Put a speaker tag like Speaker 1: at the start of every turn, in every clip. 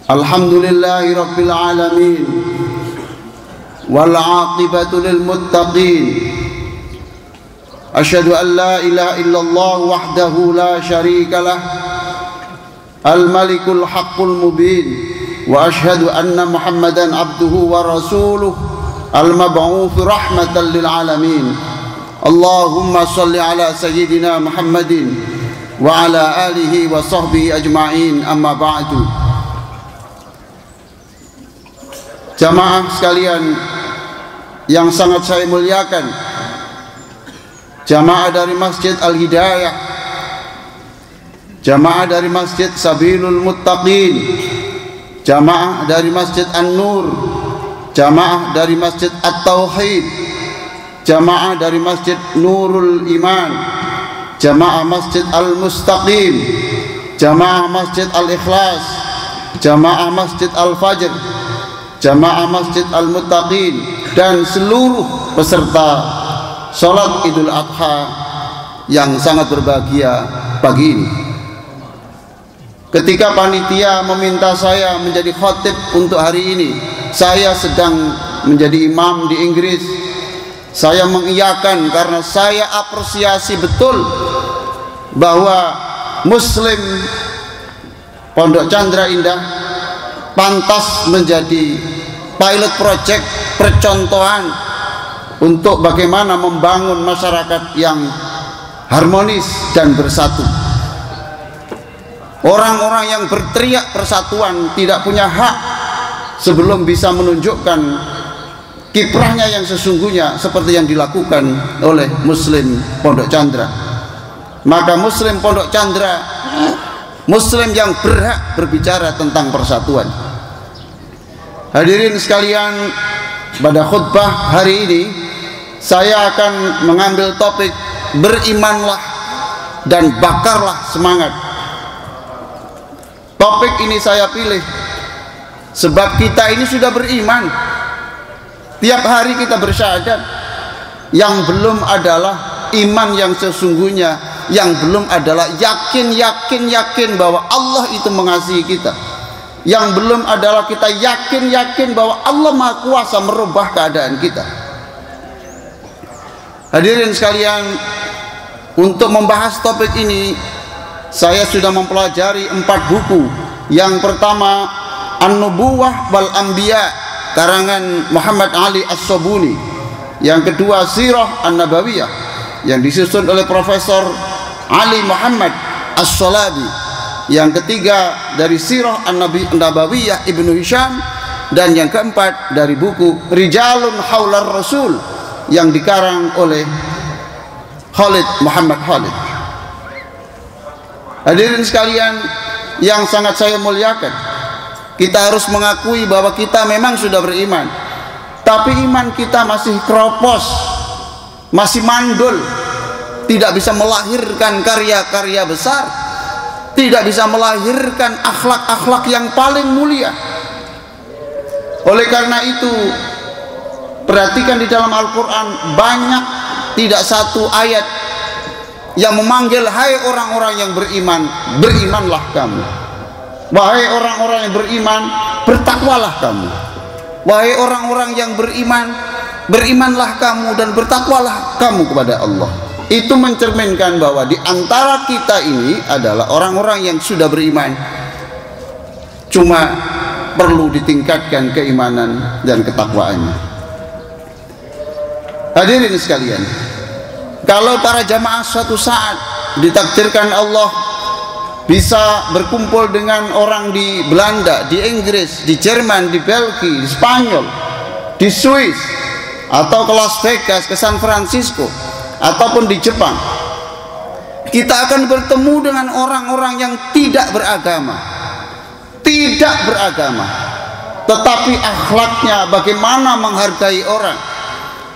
Speaker 1: Alhamdulillahi Rabbil Alamin, wal aqibatu lil muttaqin. Asyhadu an la ilaha illallah wahdahu la syarika lah, al malikul haqqul mubin, wa asyhadu anna Muhammadan abduhu wa rasuluh, al mab'uts rahmatan lil alamin. Allahumma shalli ala sayyidina Muhammadin wa ala alihi wa sahbihi ajma'in, amma ba'du. Jamaah sekalian yang sangat saya muliakan, jamaah dari Masjid Al-Hidayah, jamaah dari Masjid Sabilul Muttaqin, jamaah dari Masjid An-Nur, jamaah dari Masjid At-Tauhid, jamaah dari Masjid Nurul Iman, jamaah Masjid Al-Mustaqim, jamaah Masjid Al-Ikhlas, jamaah Masjid Al-Fajr, jamaah Masjid Al-Muttaqin, dan seluruh peserta sholat Idul Adha yang sangat berbahagia pagi ini. Ketika panitia meminta saya menjadi khotib untuk hari ini, saya sedang menjadi imam di Inggris. Saya mengiyakan karena saya apresiasi betul bahwa Muslim Pondok Chandra Indah pantas menjadi pilot project, percontohan untuk bagaimana membangun masyarakat yang harmonis dan bersatu. Orang-orang yang berteriak persatuan tidak punya hak sebelum bisa menunjukkan kiprahnya yang sesungguhnya seperti yang dilakukan oleh Muslim Pondok Chandra. Maka Muslim Pondok Chandra, Muslim yang berhak berbicara tentang persatuan. Hadirin sekalian, pada khutbah hari ini saya akan mengambil topik berimanlah dan bakarlah semangat. Topik ini saya pilih sebab kita ini sudah beriman. Tiap hari kita bersyahadat. Yang belum adalah iman yang sesungguhnya, yang belum adalah yakin bahwa Allah itu mengasihi kita. Yang belum adalah kita yakin bahwa Allah Maha Kuasa merubah keadaan kita. Hadirin sekalian, untuk membahas topik ini saya sudah mempelajari 4 buku. Yang pertama An-Nubuwah wal Anbiya karangan Muhammad Ali As-Sobuni. Yang kedua Sirah An-Nabawiyah yang disusun oleh Profesor Ali Muhammad As-Solabi. Yang ketiga dari Sirah An-Nabawiyah Ibnu Hisham. Dan yang keempat dari buku Rijalun Haular Rasul yang dikarang oleh Khalid Muhammad Khalid. Hadirin sekalian yang sangat saya muliakan, kita harus mengakui bahwa kita memang sudah beriman, tapi iman kita masih kropos, masih mandul, tidak bisa melahirkan karya-karya besar, tidak bisa melahirkan akhlak-akhlak yang paling mulia. Oleh karena itu, perhatikan di dalam Al-Quran banyak, tidak satu ayat yang memanggil, hai orang-orang yang beriman, berimanlah kamu. Wahai orang-orang yang beriman, bertakwalah kamu. Wahai orang-orang yang beriman, berimanlah kamu dan bertakwalah kamu kepada Allah. Itu mencerminkan bahwa di antara kita ini adalah orang-orang yang sudah beriman, cuma perlu ditingkatkan keimanan dan ketakwaannya. Hadirin sekalian, kalau para jamaah suatu saat ditakdirkan Allah bisa berkumpul dengan orang di Belanda, di Inggris, di Jerman, di Belgia, di Spanyol, di Swiss, atau ke Las Vegas, ke San Francisco, ataupun di Jepang, kita akan bertemu dengan orang-orang yang tidak beragama, tetapi akhlaknya, bagaimana menghargai orang,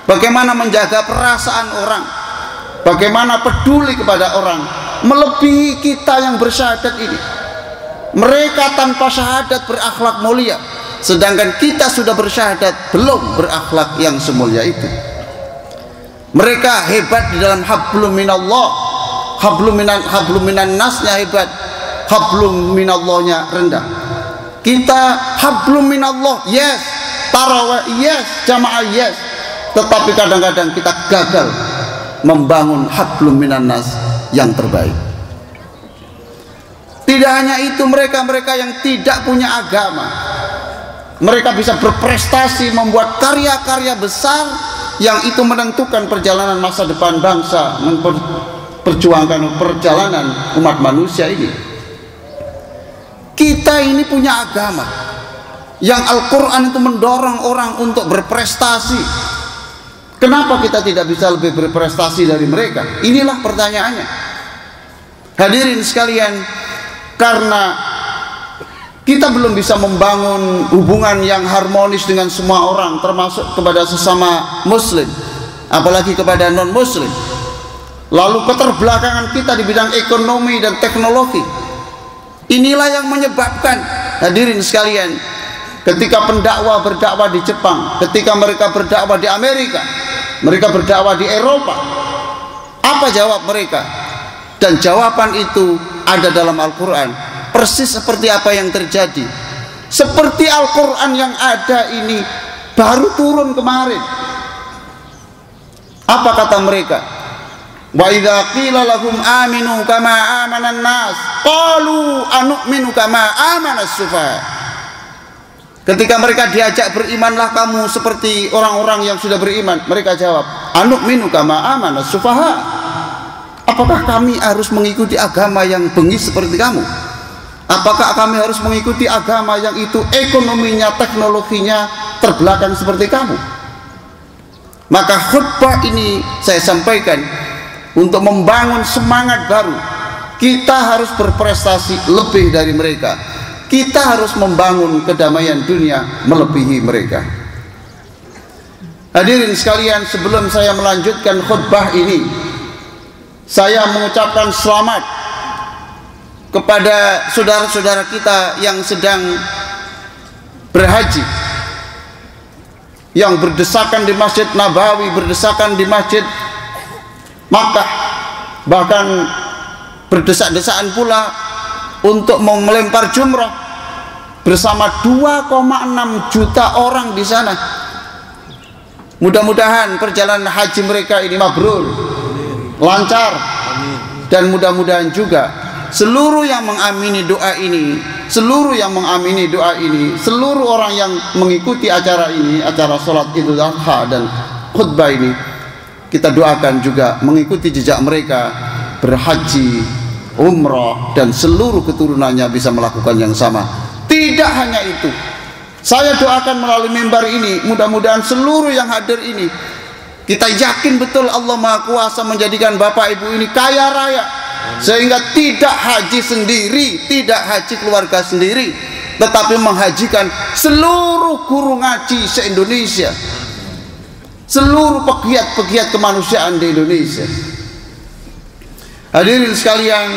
Speaker 1: bagaimana menjaga perasaan orang, bagaimana peduli kepada orang, melebihi kita yang bersyahadat ini. Mereka tanpa syahadat berakhlak mulia, sedangkan kita sudah bersyahadat belum berakhlak yang semulia itu. Mereka hebat di dalam hablum minallah, hablum minan nasnya hebat, hablum minallahnya rendah. Kita hablum minallah, yes. Tarawih, yes. Jamaah, yes. Tetapi kadang-kadang kita gagal membangun hablum minannas yang terbaik. Tidak hanya itu, mereka-mereka yang tidak punya agama, mereka bisa berprestasi membuat karya-karya besar yang itu menentukan perjalanan masa depan bangsa, memperjuangkan perjalanan umat manusia ini. Kita ini punya agama yang Al-Quran itu mendorong orang untuk berprestasi. Kenapa kita tidak bisa lebih berprestasi dari mereka? Inilah pertanyaannya. Hadirin sekalian, karena kita belum bisa membangun hubungan yang harmonis dengan semua orang, termasuk kepada sesama muslim, apalagi kepada non muslim. Lalu keterbelakangan kita di bidang ekonomi dan teknologi, inilah yang menyebabkan, hadirin sekalian, ketika pendakwah berdakwah di Jepang, ketika mereka berdakwah di Amerika, mereka berdakwah di Eropa, apa jawab mereka? Dan jawaban itu ada dalam Al-Quran, persis seperti apa yang terjadi. Seperti Al-Quran yang ada ini baru turun kemarin. Apa kata mereka? Wa idza qila lahum aminu kama amanan nas qalu anu'minu kama amanas sufaha. Ketika mereka diajak berimanlah kamu seperti orang-orang yang sudah beriman, mereka jawab anu'minu kama amanas sufaha. Apakah kami harus mengikuti agama yang bengis seperti kamu? Apakah kami harus mengikuti agama yang itu ekonominya, teknologinya terbelakang seperti kamu? Maka khutbah ini saya sampaikan untuk membangun semangat baru. Kita harus berprestasi lebih dari mereka. Kita harus membangun kedamaian dunia melebihi mereka. Hadirin sekalian, sebelum saya melanjutkan khutbah ini, saya mengucapkan selamat kepada saudara-saudara kita yang sedang berhaji, yang berdesakan di Masjid Nabawi, berdesakan di Masjid Makkah, bahkan berdesak-desakan pula untuk melempar jumrah bersama 2,6 juta orang di sana. Mudah-mudahan perjalanan haji mereka ini mabrur, lancar, dan mudah-mudahan juga seluruh yang mengamini doa ini, seluruh yang mengamini doa ini, seluruh orang yang mengikuti acara ini, acara sholat Idul Adha dan khutbah ini, kita doakan juga mengikuti jejak mereka, berhaji, umrah, dan seluruh keturunannya bisa melakukan yang sama. Tidak hanya itu, saya doakan melalui mimbar ini, mudah-mudahan seluruh yang hadir ini, kita yakin betul Allah Maha Kuasa menjadikan Bapak Ibu ini kaya raya, sehingga tidak haji sendiri, tidak haji keluarga sendiri, tetapi menghajikan seluruh guru ngaji se-Indonesia, seluruh pegiat-pegiat kemanusiaan di Indonesia. Hadirin sekalian,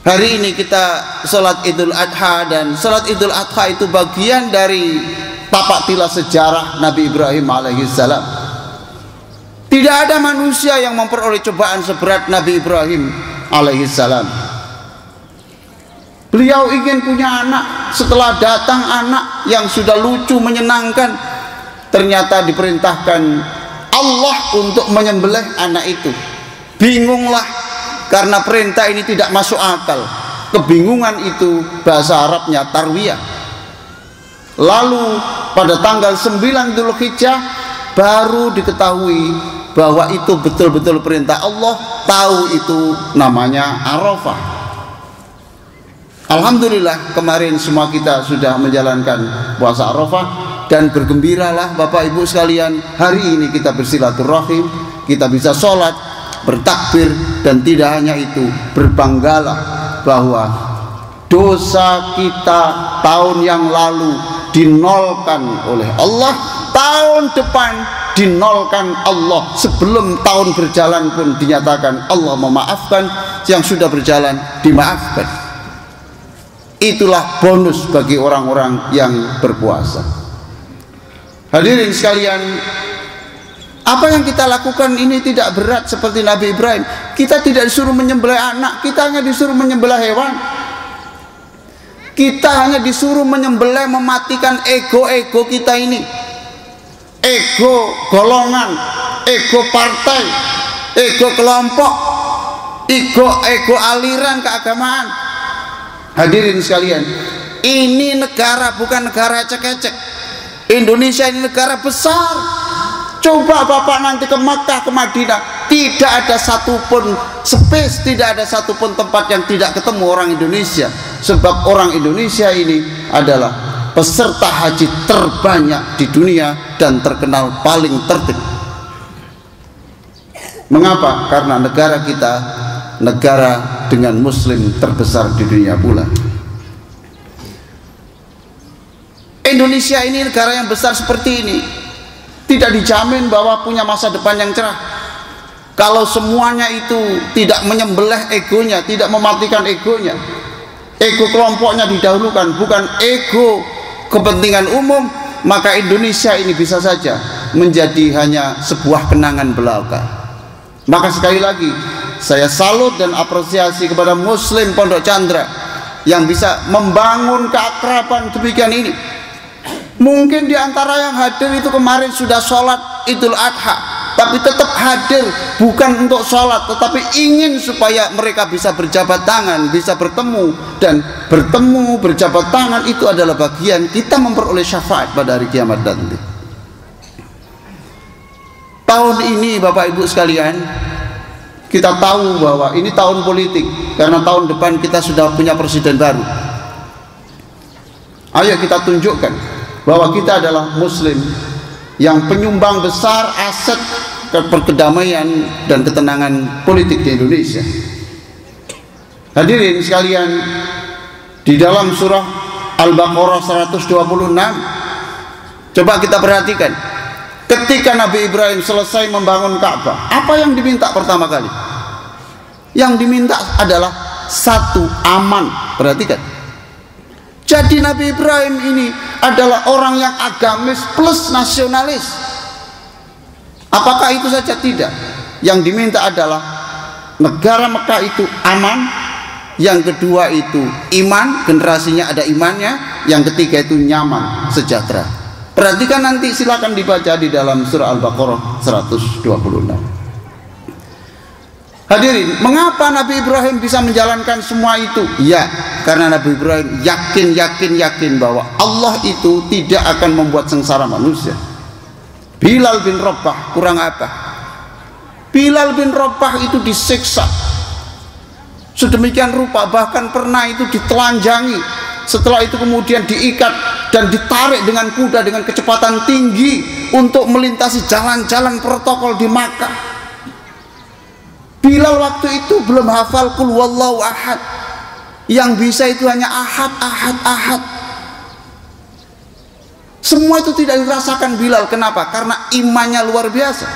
Speaker 1: hari ini kita sholat Idul Adha, dan sholat Idul Adha itu bagian dari tapak tilas sejarah Nabi Ibrahim alaihissalam. Tidak ada manusia yang memperoleh cobaan seberat Nabi Ibrahim alaihissalam. Beliau ingin punya anak. Setelah datang anak yang sudah lucu, menyenangkan, ternyata diperintahkan Allah untuk menyembelih anak itu. Bingunglah, karena perintah ini tidak masuk akal. Kebingungan itu bahasa Arabnya tarwiyah. Lalu pada tanggal 9 Dzulhijjah baru diketahui bahwa itu betul-betul perintah Allah. Tahu itu namanya Arafah. Alhamdulillah, kemarin semua kita sudah menjalankan puasa Arafah, dan bergembiralah Bapak Ibu sekalian, hari ini kita bersilaturahim, kita bisa sholat, bertakbir, dan tidak hanya itu, berbanggalah bahwa dosa kita tahun yang lalu dinolkan oleh Allah, tahun depan dinolkan Allah, sebelum tahun berjalan pun dinyatakan Allah memaafkan, yang sudah berjalan dimaafkan. Itulah bonus bagi orang-orang yang berpuasa. Hadirin sekalian, apa yang kita lakukan ini tidak berat seperti Nabi Ibrahim. Kita tidak disuruh menyembelih anak, kita hanya disuruh menyembelih hewan. Kita hanya disuruh menyembelih, mematikan ego-ego kita ini, ego golongan, ego partai, ego kelompok, ego aliran keagamaan. Hadirin sekalian, ini negara bukan negara ecek-ecek. Indonesia ini negara besar. Coba Bapak nanti ke Makkah, ke Madinah, tidak ada satupun space, tidak ada satupun tempat yang tidak ketemu orang Indonesia. Sebab orang Indonesia ini adalah peserta haji terbanyak di dunia dan terkenal paling tertib. Mengapa? Karena negara kita negara dengan muslim terbesar di dunia pula. Indonesia ini negara yang besar seperti ini tidak dijamin bahwa punya masa depan yang cerah kalau semuanya itu tidak menyembelih egonya, tidak mematikan egonya. Ego kelompoknya didahulukan, bukan ego kepentingan umum, maka Indonesia ini bisa saja menjadi hanya sebuah kenangan belaka. Maka sekali lagi saya salut dan apresiasi kepada Muslim Pondok Chandra yang bisa membangun keakraban demikian ini. Mungkin diantara yang hadir itu kemarin sudah sholat Idul Adha, tapi tetap hadir bukan untuk sholat, tetapi ingin supaya mereka bisa berjabat tangan, bisa bertemu, dan bertemu berjabat tangan itu adalah bagian kita memperoleh syafaat pada hari kiamat nanti. Tahun ini Bapak Ibu sekalian, kita tahu bahwa ini tahun politik karena tahun depan kita sudah punya presiden baru. Ayo kita tunjukkan bahwa kita adalah muslim yang penyumbang besar aset perdamaian dan ketenangan politik di Indonesia. Hadirin sekalian, di dalam surah Al-Baqarah 126 coba kita perhatikan, ketika Nabi Ibrahim selesai membangun Ka'bah, apa yang diminta pertama kali? Yang diminta adalah satu, aman. Perhatikan, jadi Nabi Ibrahim ini adalah orang yang agamis plus nasionalis. Apakah itu saja? Tidak. Yang diminta adalah negara Mekah itu aman, yang kedua itu iman, generasinya ada imannya, yang ketiga itu nyaman, sejahtera. Perhatikan nanti, silakan dibaca di dalam surah Al-Baqarah 126. Hadirin, mengapa Nabi Ibrahim bisa menjalankan semua itu? Ya, karena Nabi Ibrahim yakin bahwa Allah itu tidak akan membuat sengsara manusia. Bilal bin Rabah kurang apa? Bilal bin Rabah itu disiksa sedemikian rupa, bahkan pernah itu ditelanjangi. Setelah itu kemudian diikat dan ditarik dengan kuda dengan kecepatan tinggi untuk melintasi jalan-jalan protokol di Makkah. Bilal waktu itu belum hafal qul huwallahu ahad, yang bisa itu hanya ahad. Semua itu tidak dirasakan Bilal. Kenapa? Karena imannya luar biasa.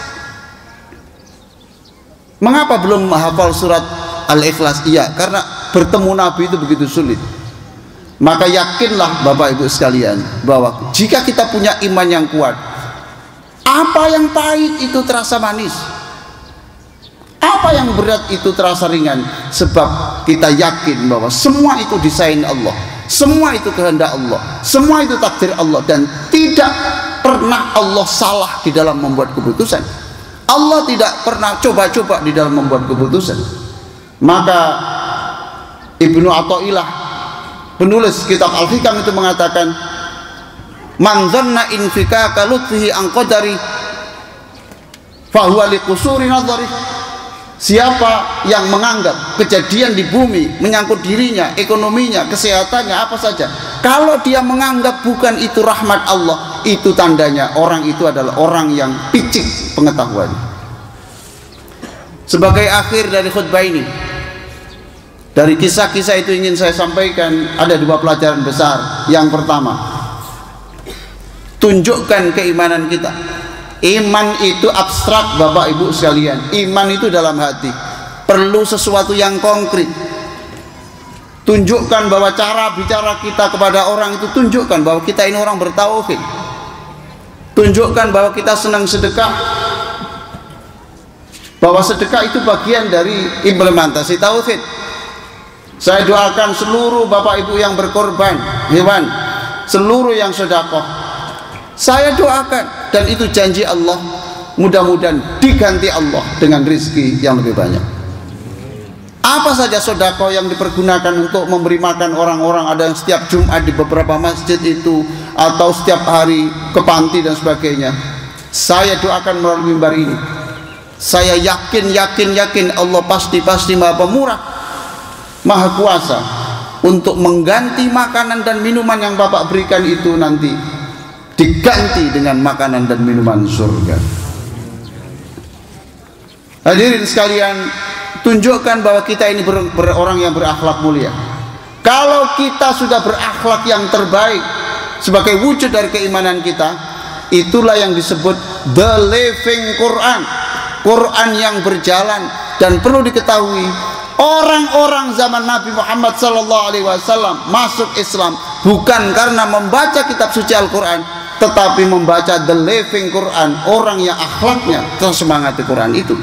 Speaker 1: Mengapa belum menghafal surat Al-Ikhlas? Iya, karena bertemu Nabi itu begitu sulit. Maka yakinlah Bapak Ibu sekalian bahwa jika kita punya iman yang kuat, apa yang pahit itu terasa manis, apa yang berat itu terasa ringan, sebab kita yakin bahwa semua itu desain Allah, semua itu kehendak Allah, semua itu takdir Allah, dan tidak pernah Allah salah di dalam membuat keputusan. Allah tidak pernah coba-coba di dalam membuat keputusan. Maka Ibnu Athaillah, penulis kitab Al-Hikam, itu mengatakan, man dhanna infika lutfihi an qadari fa huwa li qusuri nadhari. Siapa yang menganggap kejadian di bumi menyangkut dirinya, ekonominya, kesehatannya, apa saja, kalau dia menganggap bukan itu rahmat Allah, itu tandanya orang itu adalah orang yang picik pengetahuannya. Sebagai akhir dari khutbah ini, dari kisah-kisah itu ingin saya sampaikan ada dua pelajaran besar. Yang pertama, tunjukkan keimanan kita. Iman itu abstrak Bapak Ibu sekalian. Iman itu dalam hati, perlu sesuatu yang konkret. Tunjukkan bahwa cara bicara kita kepada orang itu, tunjukkan bahwa kita ini orang bertauhid. Tunjukkan bahwa kita senang sedekah, bahwa sedekah itu bagian dari implementasi tauhid. Saya doakan seluruh bapak ibu yang berkorban hewan, seluruh yang sedekah, saya doakan, dan itu janji Allah, mudah-mudahan diganti Allah dengan rezeki yang lebih banyak. Apa saja sedekah yang dipergunakan untuk memberi makan orang-orang, ada yang setiap Jumat di beberapa masjid itu, atau setiap hari ke panti dan sebagainya, saya doakan melalui mimbar ini. Saya yakin Allah pasti Maha Pemurah, Maha Kuasa untuk mengganti makanan dan minuman yang Bapak berikan itu nanti diganti dengan makanan dan minuman surga. Hadirin sekalian, tunjukkan bahwa kita ini orang yang berakhlak mulia. Kalau kita sudah berakhlak yang terbaik sebagai wujud dari keimanan kita, itulah yang disebut the living Quran, Quran yang berjalan. Dan perlu diketahui, orang-orang zaman Nabi Muhammad SAW masuk Islam bukan karena membaca kitab suci Al-Quran, tetapi membaca the living Quran, orang yang akhlaknya tersemangati Quran itu.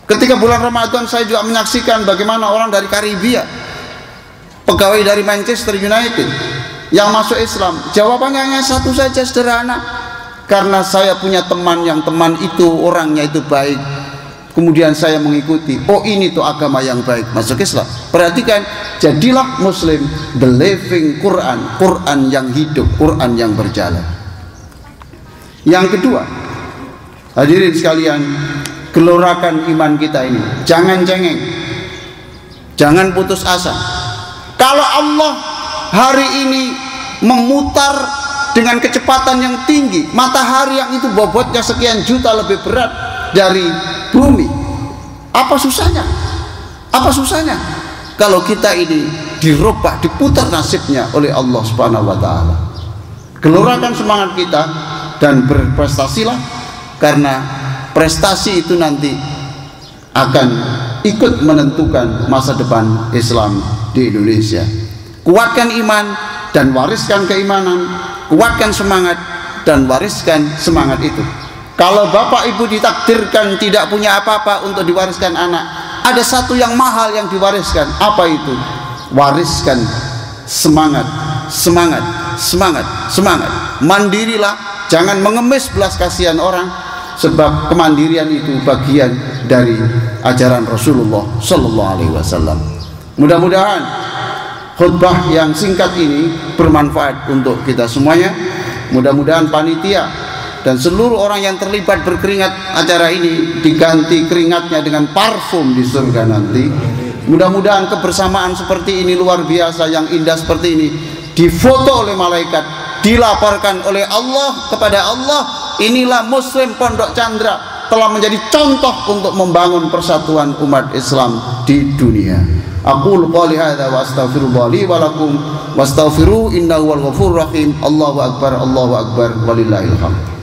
Speaker 1: Ketika bulan Ramadan, saya juga menyaksikan bagaimana orang dari Karibia, pegawai dari Manchester United yang masuk Islam. Jawabannya hanya satu saja, sederhana: karena saya punya teman yang teman itu orangnya itu baik, kemudian saya mengikuti. Oh, ini tuh agama yang baik, masuk Islam. Perhatikan, jadilah Muslim, the living Quran, Quran yang hidup, Quran yang berjalan. Yang kedua, hadirin sekalian, gelorakan iman kita ini, jangan cengeng, jangan putus asa. Kalau Allah hari ini memutar dengan kecepatan yang tinggi, matahari yang itu bobotnya sekian juta lebih berat dari bumi, apa susahnya? Apa susahnya kalau kita ini dirubah, diputar nasibnya oleh Allah Subhanahu wa Ta'ala? Gelorakan semangat kita dan berprestasilah, karena prestasi itu nanti akan ikut menentukan masa depan Islam di Indonesia. Kuatkan iman dan wariskan keimanan, kuatkan semangat dan wariskan semangat itu. Kalau bapak ibu ditakdirkan tidak punya apa-apa untuk diwariskan anak, ada satu yang mahal yang diwariskan. Apa itu? Wariskan semangat, semangat, semangat, semangat. Mandirilah, jangan mengemis belas kasihan orang, sebab kemandirian itu bagian dari ajaran Rasulullah Sallallahu Alaihi Wasallam. Mudah-mudahan khutbah yang singkat ini bermanfaat untuk kita semuanya. Mudah-mudahan panitia dan seluruh orang yang terlibat berkeringat acara ini diganti keringatnya dengan parfum di surga nanti. Mudah-mudahan kebersamaan seperti ini luar biasa, yang indah seperti ini, difoto oleh malaikat, dilaporkan oleh Allah kepada Allah. Inilah Muslim Pondok Chandra telah menjadi contoh untuk membangun persatuan umat Islam di dunia. Aqulu qouli hadza wa astaghfirullah li wa lakum wastaghfiru innahu wal ghafurur rahim. Allahu akbar, Allahu akbar, walillahil hamd.